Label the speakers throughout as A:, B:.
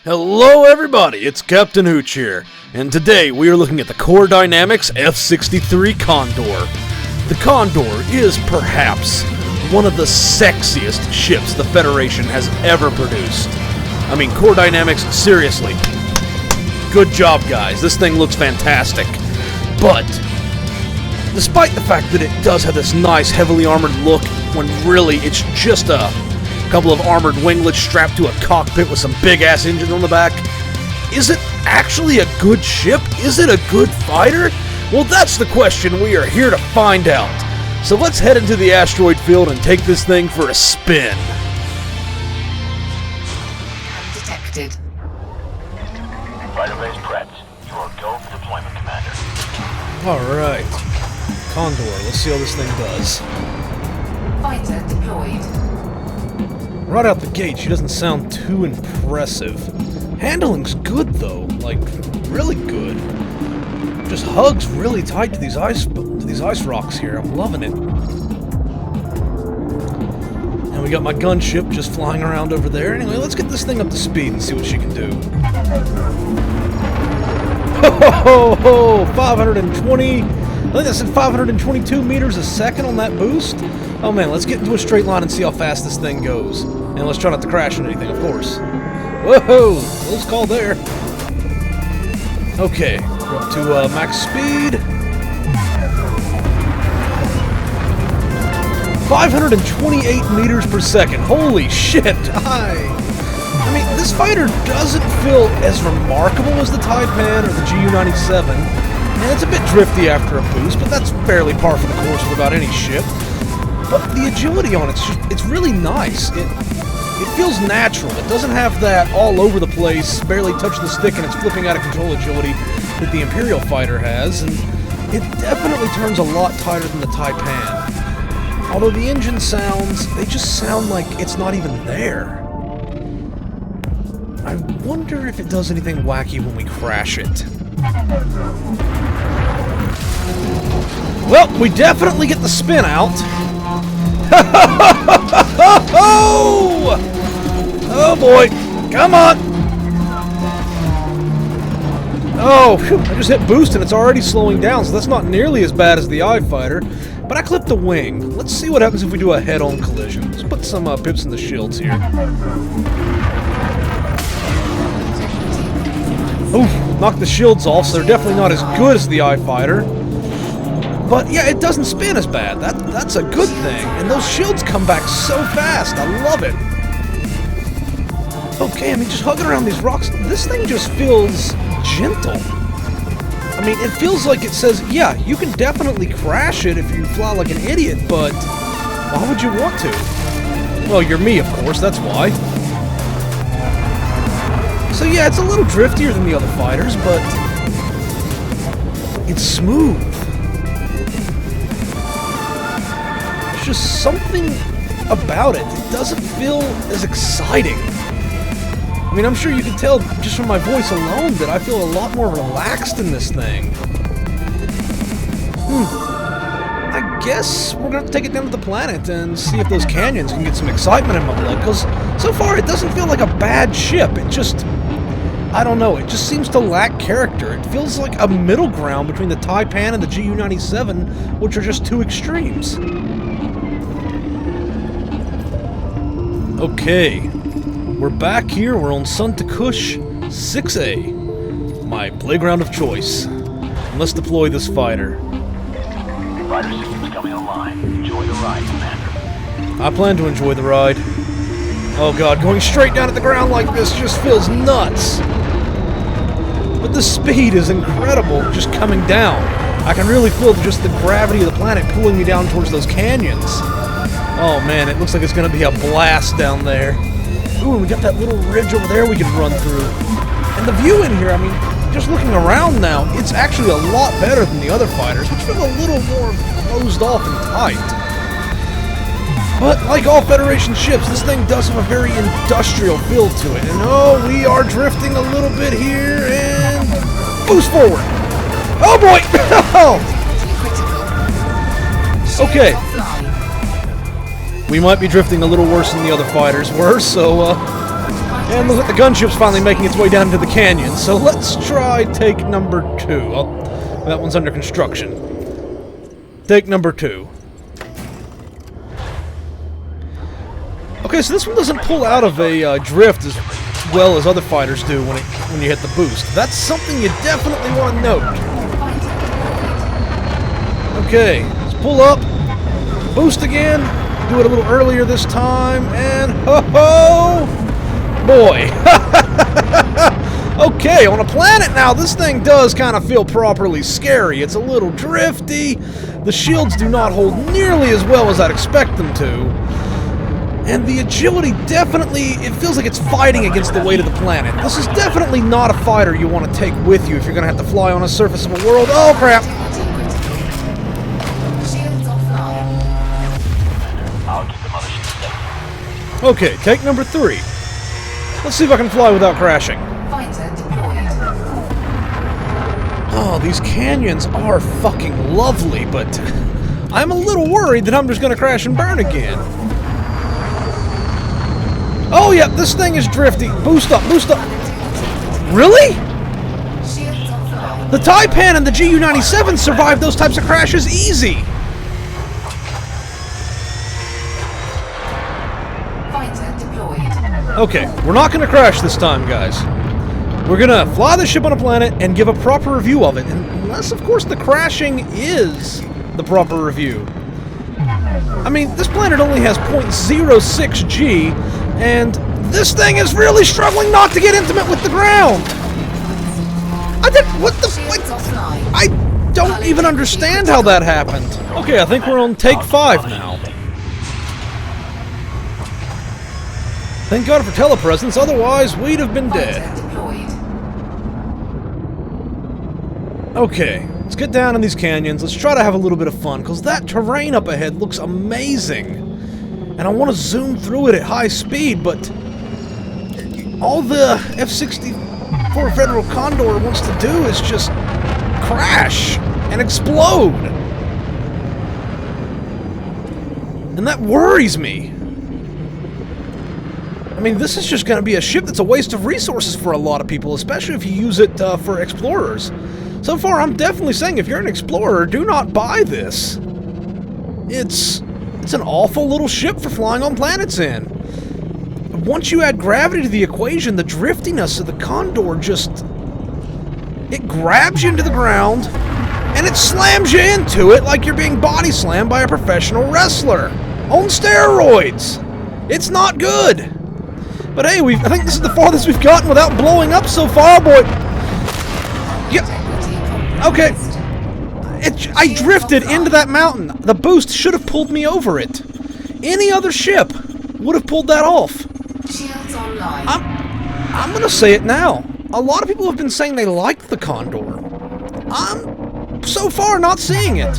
A: Hello everybody, it's Captain Hooch here, and today we are looking at the Core Dynamics F63 Condor. The Condor is perhaps one of the sexiest ships the Federation has ever produced. I mean, Core Dynamics, seriously, good job guys, this thing looks fantastic. But, despite the fact that it does have this nice heavily armored look, when really it's just a couple of armored winglets strapped to a cockpit with some big-ass engines on the back. Is it actually a good ship? Is it a good fighter? Well, that's the question we are here to find out. So let's head into the asteroid field and take this thing for a spin.
B: Detected.
C: Fighter base prepped. You are go for deployment, Commander.
A: Alright. Condor, let's see how this thing does.
B: Fighter deployed.
A: Right out the gate, she doesn't sound too impressive. Handling's good though, like really good. Just hugs really tight to these ice rocks here. I'm loving it. And we got my gunship just flying around over there. Anyway, let's get this thing up to speed and see what she can do. Ho ho ho! 520. I think I said 522 meters a second on that boost. Oh man, let's get into a straight line and see how fast this thing goes. And let's try not to crash into anything, of course. Whoa! Close call there. Okay, we're up to max speed. 528 meters per second. Holy shit! I mean, this fighter doesn't feel as remarkable as the Taipan or the GU-97. And it's a bit drifty after a boost, but that's fairly par for the course with about any ship. But the agility on it's really nice. It feels natural. It doesn't have that all over the place, barely touch the stick and it's flipping out of control agility that the Imperial fighter has, and it definitely turns a lot tighter than the Taipan. Although the engine sounds, they just sound like it's not even there. I wonder if it does anything wacky when we crash it. Well, we definitely get the spin out. Oh boy, come on! Oh, phew, I just hit boost and it's already slowing down, so that's not nearly as bad as the I-Fighter. But I clipped the wing. Let's see what happens if we do a head-on collision. Let's put some pips in the shields here. Oof, knocked the shields off, so they're definitely not as good as the I-Fighter. But yeah, it doesn't spin as bad. That's a good thing. And those shields come back so fast. I love it. Okay, I mean, just hugging around these rocks, this thing just feels gentle. I mean, it feels like it says, yeah, you can definitely crash it if you fly like an idiot, but why would you want to? Well, you're me, of course, that's why. So yeah, it's a little driftier than the other fighters, but it's smooth. There's just something about it. It doesn't feel as exciting. I mean, I'm sure you can tell just from my voice alone that I feel a lot more relaxed in this thing. I guess we're going to have to take it down to the planet and see if those canyons can get some excitement in my blood, because so far it doesn't feel like a bad ship. It just, I don't know, it just seems to lack character. It feels like a middle ground between the Taipan and the GU-97, which are just two extremes. Okay. We're back here, we're on Sun Takush 6A, my playground of choice. And let's deploy this fighter.
C: Fighter systems coming online. Enjoy the ride, Commander.
A: I plan to enjoy the ride. Oh god, going straight down at the ground like this just feels nuts. But the speed is incredible just coming down. I can really feel just the gravity of the planet pulling me down towards those canyons. Oh man, it looks like it's going to be a blast down there. Ooh, and we got that little ridge over there we can run through. And the view in here, I mean, just looking around now, it's actually a lot better than the other fighters, which feel a little more closed off and tight. But like all Federation ships, this thing does have a very industrial feel to it. And oh, we are drifting a little bit here, and boost forward. Oh boy! Okay. We might be drifting a little worse than the other fighters were, so And look at the gunship's finally making its way down into the canyon. So let's try take number 2. Oh, that one's under construction. Take number 2. Okay, so this one doesn't pull out of a drift as well as other fighters do when you hit the boost. That's something you definitely want to note. Okay, let's pull up, boost again, do it a little earlier this time, and ho-ho! Boy! Okay, on a planet now, this thing does kind of feel properly scary. It's a little drifty, the shields do not hold nearly as well as I'd expect them to, and the agility definitely, it feels like it's fighting against the weight of the planet. This is definitely not a fighter you want to take with you if you're going to have to fly on a surface of a world. Oh, crap! Okay, take number 3. Let's see if I can fly without crashing. Oh, these canyons are fucking lovely, but I'm a little worried that I'm just going to crash and burn again. Oh, yeah, this thing is drifty. Boost up, boost up. Really? The Taipan and the GU-97 survived those types of crashes easy. Okay, we're not going to crash this time, guys. We're going to fly the ship on a planet and give a proper review of it, unless, of course, the crashing is the proper review. I mean, this planet only has 0.06 G, and this thing is really struggling not to get intimate with the ground. I don't even understand how that happened. Okay, I think we're on take 5 now. Thank God for telepresence, otherwise we'd have been dead. Okay, let's get down in these canyons. Let's try to have a little bit of fun, because that terrain up ahead looks amazing. And I want to zoom through it at high speed, but all the F63 Federal Condor wants to do is just crash and explode. And that worries me. I mean, this is just going to be a ship that's a waste of resources for a lot of people, especially if you use it for explorers. So far, I'm definitely saying if you're an explorer, do not buy this. It's an awful little ship for flying on planets in. Once you add gravity to the equation, the driftiness of the Condor just... it grabs you into the ground, and it slams you into it like you're being body slammed by a professional wrestler. On steroids! It's not good! But hey, I think this is the farthest we've gotten without blowing up so far, boy. Yeah. Okay. I drifted into that mountain. The boost should have pulled me over it. Any other ship would have pulled that off. I'm gonna say it now. A lot of people have been saying they liked the Condor. I'm so far not seeing it.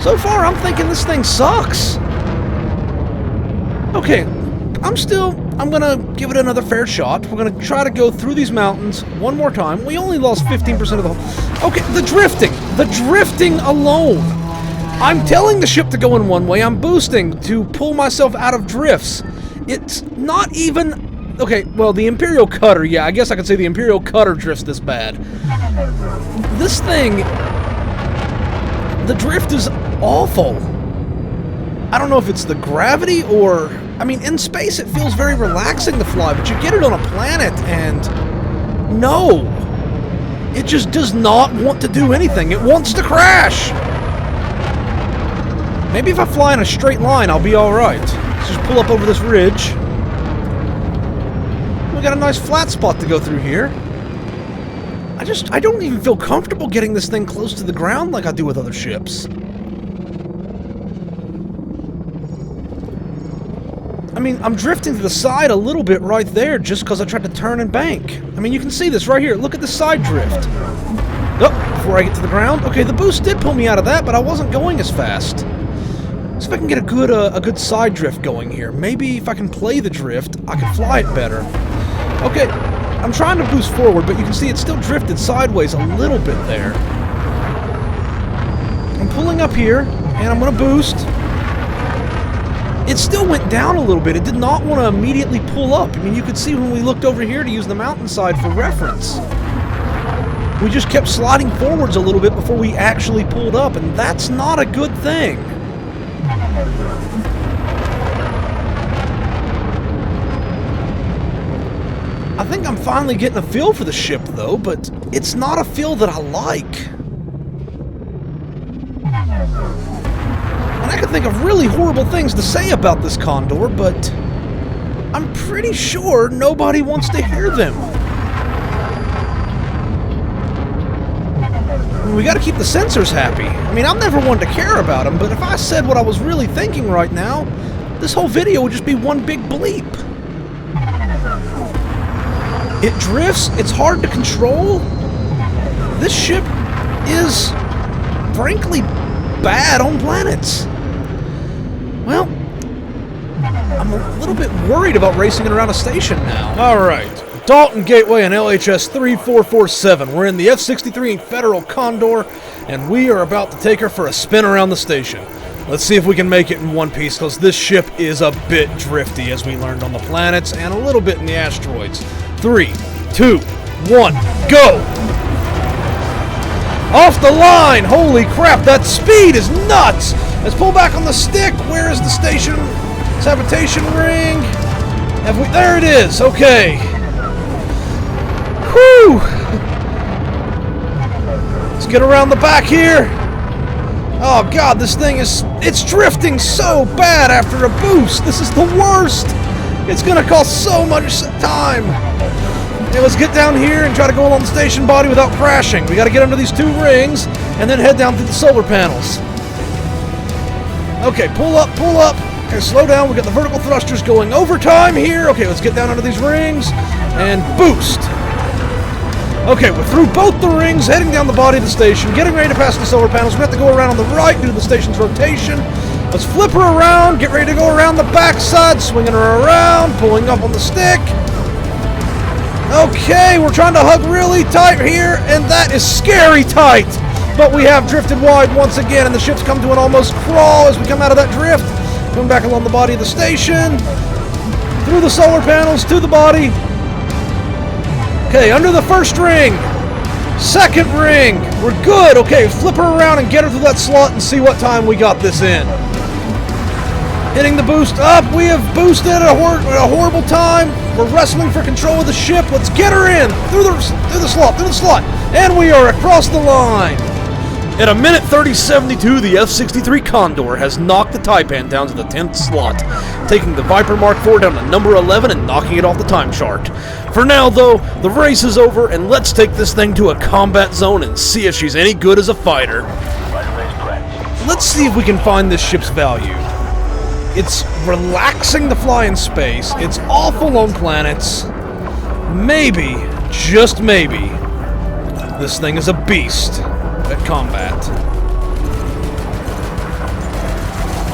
A: So far, I'm thinking this thing sucks. Okay. I'm gonna give it another fair shot. We're gonna try to go through these mountains one more time. We only lost 15% of the whole... Okay, the drifting alone. I'm telling the ship to go in one way. I'm boosting to pull myself out of drifts. It's not even... Okay, well, the Imperial Cutter, yeah, I guess I could say the Imperial Cutter drifts this bad. This thing... the drift is awful. I don't know if it's the gravity or... I mean, in space it feels very relaxing to fly, but you get it on a planet and... no! It just does not want to do anything. It wants to crash! Maybe if I fly in a straight line, I'll be alright. Let's just pull up over this ridge. We got a nice flat spot to go through here. I don't even feel comfortable getting this thing close to the ground like I do with other ships. I mean, I'm drifting to the side a little bit right there just because I tried to turn and bank. I mean, you can see this right here. Look at the side drift. Oh, before I get to the ground. Okay, the boost did pull me out of that, but I wasn't going as fast. See if I can get a good side drift going here. Maybe if I can play the drift, I can fly it better. Okay, I'm trying to boost forward, but you can see it still drifted sideways a little bit there. I'm pulling up here, and I'm going to boost. it still went down a little bit. It did not want to immediately pull up. I mean, you could see when we looked over here to use the mountainside for reference. We just kept sliding forwards a little bit before we actually pulled up, and that's not a good thing. I think I'm finally getting a feel for the ship, though, but it's not a feel that I like. And I can think of really horrible things to say about this Condor, but I'm pretty sure nobody wants to hear them. I mean, we gotta keep the censors happy. I mean, I'm never one to care about them, but if I said what I was really thinking right now, this whole video would just be one big bleep. It drifts, it's hard to control. This ship is, frankly, bad on planets. Well, I'm a little bit worried about racing it around a station now. Alright, Dalton Gateway and LHS 3447. We're in the F63 Federal Condor, and we are about to take her for a spin around the station. Let's see if we can make it in one piece, because this ship is a bit drifty, as we learned on the planets, and a little bit in the asteroids. 3, 2, 1, go! Off the line! Holy crap, that speed is nuts! Let's pull back on the stick. Where is the station habitation ring? There it is, okay. Whew! Let's get around the back here. Oh god, this thing it's drifting so bad after a boost. This is the worst. It's gonna cost so much time. Okay, let's get down here and try to go along the station body without crashing. We gotta get under these 2 rings and then head down through the solar panels. Okay, pull up, pull up. Okay, slow down. We got the vertical thrusters going overtime here. Okay, let's get down under these rings and boost. Okay, we're through both the rings, heading down the body of the station, getting ready to pass the solar panels. We have to go around on the right due to the station's rotation. Let's flip her around, get ready to go around the backside, swinging her around, pulling up on the stick. Okay, we're trying to hug really tight here, and that is scary tight. But we have drifted wide once again, and the ship's come to an almost crawl as we come out of that drift. Going back along the body of the station, through the solar panels, to the body. Okay, under the first ring. Second ring. We're good. Okay, flip her around and get her through that slot and see what time we got this in. Hitting the boost up. We have boosted at a horrible time. We're wrestling for control of the ship. Let's get her in. Through the slot. And we are across the line. At a minute 30.72, the F63 Condor has knocked the Taipan down to the 10th slot, taking the Viper Mark IV down to number 11 and knocking it off the time chart. For now, though, the race is over, and let's take this thing to a combat zone and see if she's any good as a fighter. Let's see if we can find this ship's value. It's relaxing to fly in space, it's awful on planets. Maybe, just maybe, this thing is a beast at combat.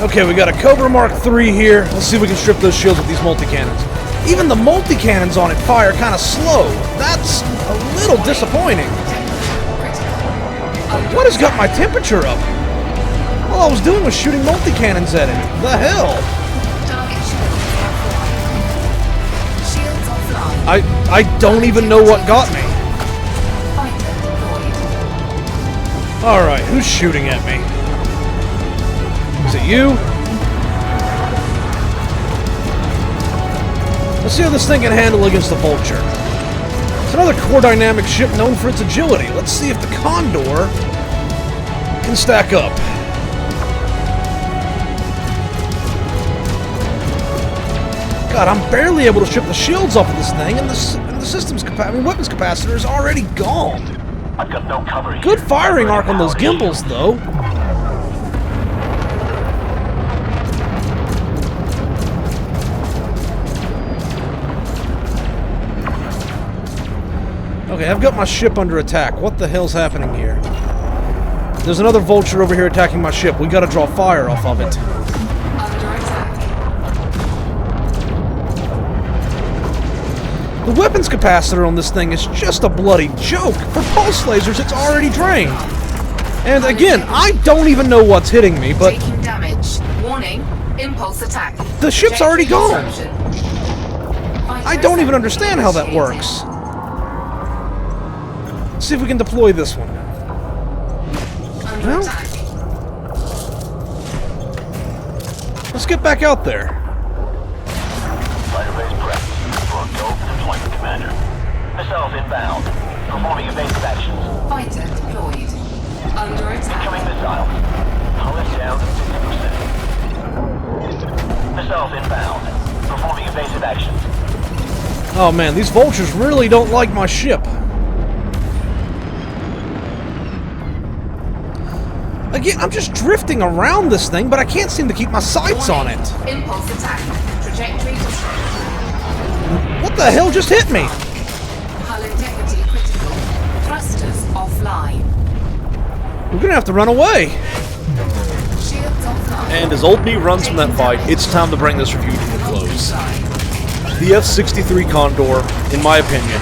A: Okay, we got a Cobra Mark III here. Let's see if we can strip those shields with these multi-cannons. Even the multi-cannons on it fire kind of slow. That's a little disappointing. What has got my temperature up? All I was doing was shooting multi-cannons at it. The hell? I don't even know what got me. Alright, who's shooting at me? Is it you? Let's see how this thing can handle against the Vulture. It's another core dynamic ship known for its agility. Let's see if the Condor can stack up. God, I'm barely able to strip the shields off of this thing, and the system's weapons capacitor is already gone.
C: I've got no cover here.
A: Good firing arc on those gimbals, though. Okay, I've got my ship under attack. What the hell's happening here? There's another Vulture over here attacking my ship. We gotta draw fire off of it. The weapons capacitor on this thing is just a bloody joke. For pulse lasers, it's already drained. And again, I don't even know what's hitting me, but...
B: Taking damage. Warning. Impulse attack.
A: The ship's already gone. I don't even
B: Fighter
A: understand how that works. Let's see if we can deploy this one.
B: under
A: Well.
B: attack.
A: Let's get back out there.
C: Fighter base prep for go deployment, Commander. Missiles inbound. Performing evasive actions.
B: Fighter deployed. Under attack.
C: Incoming missiles. Hull is down to 50%. Missiles inbound. Performing evasive actions.
A: Oh man, these vultures really don't like my ship. Again, I'm just drifting around this thing, but I can't seem to keep my sights on it.
B: Impulse attack. Trajectory destroyed.
A: What the hell just hit me?
B: Hull integrity critical. Thrusters offline.
A: We're gonna have to run away.
B: Shields offline.
A: And as Old Me runs from that fight, it's time to bring this review to a close. The F63 Condor, in my opinion,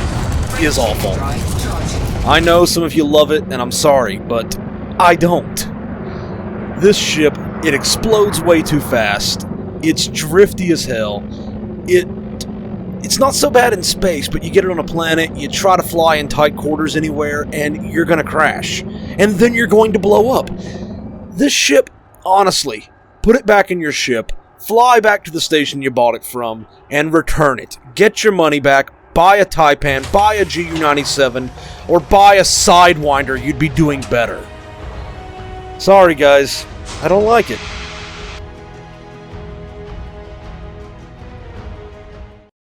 A: is awful.
B: Drive charging.
A: I know some of you love it, and I'm sorry, but I don't. This ship, it explodes way too fast. It's drifty as hell. It's not so bad in space, but you get it on a planet, you try to fly in tight quarters anywhere, and you're gonna crash. And then you're going to blow up. This ship, honestly, put it back in your ship, fly back to the station you bought it from, and return it. Get your money back, buy a Taipan, buy a GU-97, or buy a Sidewinder, you'd be doing better. Sorry guys, I don't like it.